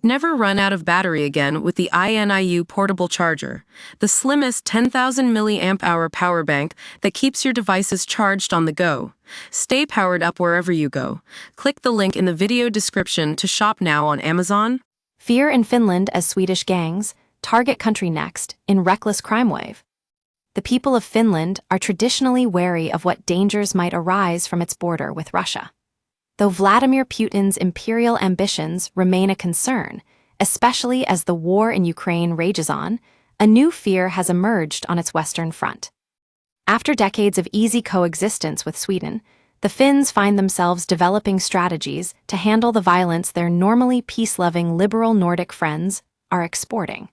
Never run out of battery again with the INIU portable charger, the slimmest 10,000 milliamp hour power bank that keeps your devices charged on the go. Stay powered up wherever you go. Click the link in the video description to shop now on Amazon. Fear in Finland as Swedish gangs target country next in reckless crime wave. The people of Finland are traditionally wary of what dangers might arise from its border with Russia. Though Vladimir Putin's imperial ambitions remain a concern, especially as the war in Ukraine rages on, a new fear has emerged on its western front. After decades of easy coexistence with Sweden, the Finns find themselves developing strategies to handle the violence their normally peace-loving liberal Nordic friends are exporting.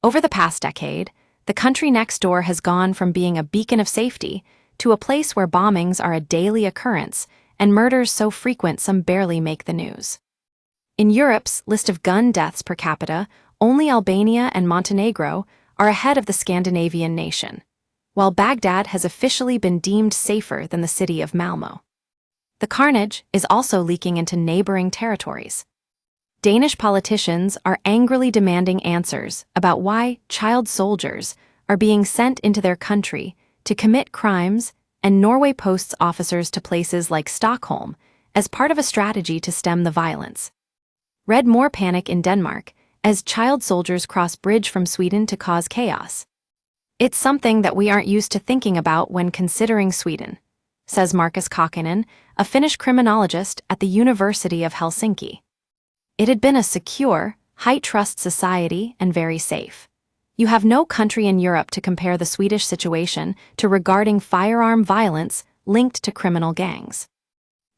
Over the past decade, the country next door has gone from being a beacon of safety to a place where bombings are a daily occurrence and murders so frequent some barely make the news. In Europe's list of gun deaths per capita, only Albania and Montenegro are ahead of the Scandinavian nation, while Baghdad has officially been deemed safer than the city of Malmö. The carnage is also leaking into neighboring territories. Danish politicians are angrily demanding answers about why child soldiers are being sent into their country to commit crimes, and Norway posts officers to places like Stockholm as part of a strategy to stem the violence. Read more panic in Denmark as child soldiers cross bridge from Sweden to cause chaos. It's something that we aren't used to thinking about when considering Sweden, says Markus Kakinen, a Finnish criminologist at the University of Helsinki. It had been a secure, high-trust society and very safe. You have no country in Europe to compare the Swedish situation to regarding firearm violence linked to criminal gangs.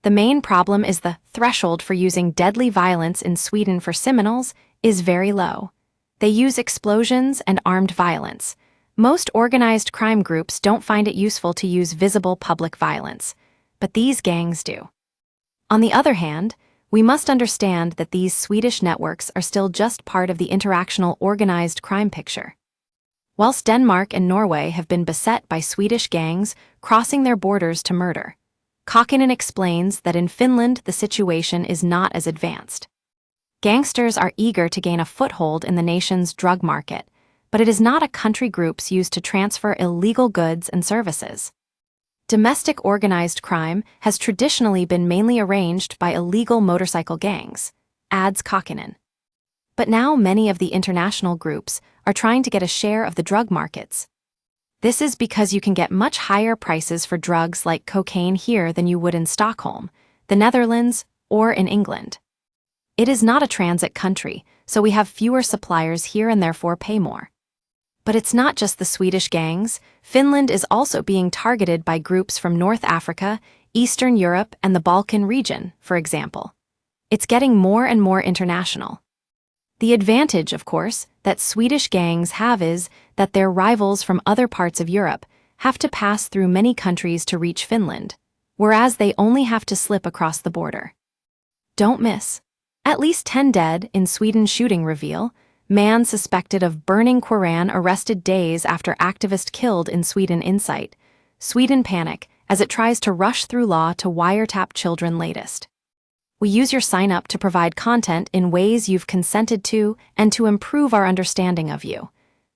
The main problem is the threshold for using deadly violence in Sweden for criminals is very low. They use explosions and armed violence. Most organized crime groups don't find it useful to use visible public violence, but these gangs do. On the other hand, we must understand that these Swedish networks are still just part of the interactional organized crime picture. Whilst Denmark and Norway have been beset by Swedish gangs crossing their borders to murder, Kakinen explains that in Finland the situation is not as advanced. Gangsters are eager to gain a foothold in the nation's drug market, but it is not a country groups used to transfer illegal goods and services. Domestic organized crime has traditionally been mainly arranged by illegal motorcycle gangs, adds Kakinen. But now many of the international groups are trying to get a share of the drug markets. This is because you can get much higher prices for drugs like cocaine here than you would in Stockholm, the Netherlands, or in England. It is not a transit country, so we have fewer suppliers here and therefore pay more. But it's not just the Swedish gangs. Finland is also being targeted by groups from North Africa, Eastern Europe, and the Balkan region, for example. It's getting more and more international. The advantage, of course, that Swedish gangs have is that their rivals from other parts of Europe have to pass through many countries to reach Finland, whereas they only have to slip across the border. Don't miss. At least 10 dead in Sweden shooting reveal. Man suspected of burning Quran arrested days after activist killed in Sweden Insight. Sweden panic as it tries to rush through law to wiretap children latest. We use your sign up to provide content in ways you've consented to and to improve our understanding of you.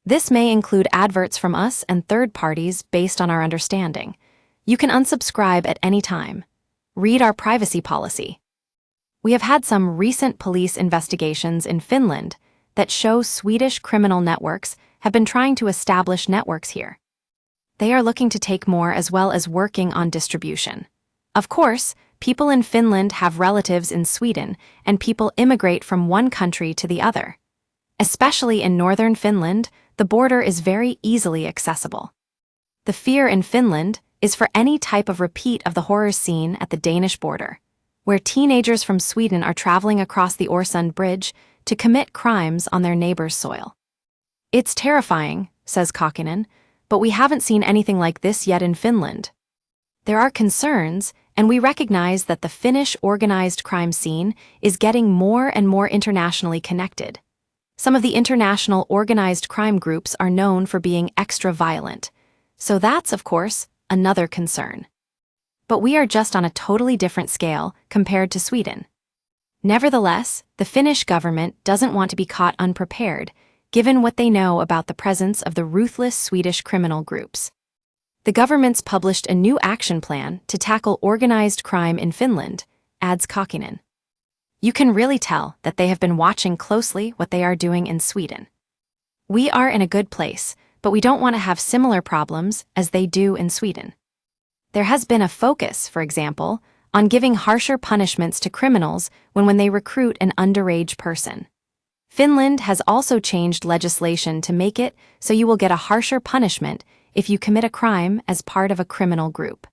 This may include adverts from us and third parties based on our understanding. You can unsubscribe at any time. Read our privacy policy. We have had some recent police investigations in Finland that show Swedish criminal networks have been trying to establish networks here. They are looking to take more as well as working on distribution. Of course, people in Finland have relatives in Sweden, and people immigrate from one country to the other. Especially in northern Finland, the border is very easily accessible. The fear in Finland is for any type of repeat of the horrors seen at the Danish border, where teenagers from Sweden are traveling across the Øresund Bridge to commit crimes on their neighbor's soil. It's terrifying, says Kakinen, but we haven't seen anything like this yet in Finland. There are concerns, and we recognize that the Finnish organized crime scene is getting more and more internationally connected. Some of the international organized crime groups are known for being extra violent, so that's, of course, another concern. But we are just on a totally different scale compared to Sweden. Nevertheless, the Finnish government doesn't want to be caught unprepared, given what they know about the presence of the ruthless Swedish criminal groups. The government's published a new action plan to tackle organized crime in Finland, adds Kokinen. You can really tell that they have been watching closely what they are doing in Sweden. We are in a good place, but we don't want to have similar problems as they do in Sweden. There has been a focus, for example, on giving harsher punishments to criminals when they recruit an underage person. Finland has also changed legislation to make it so you will get a harsher punishment if you commit a crime as part of a criminal group.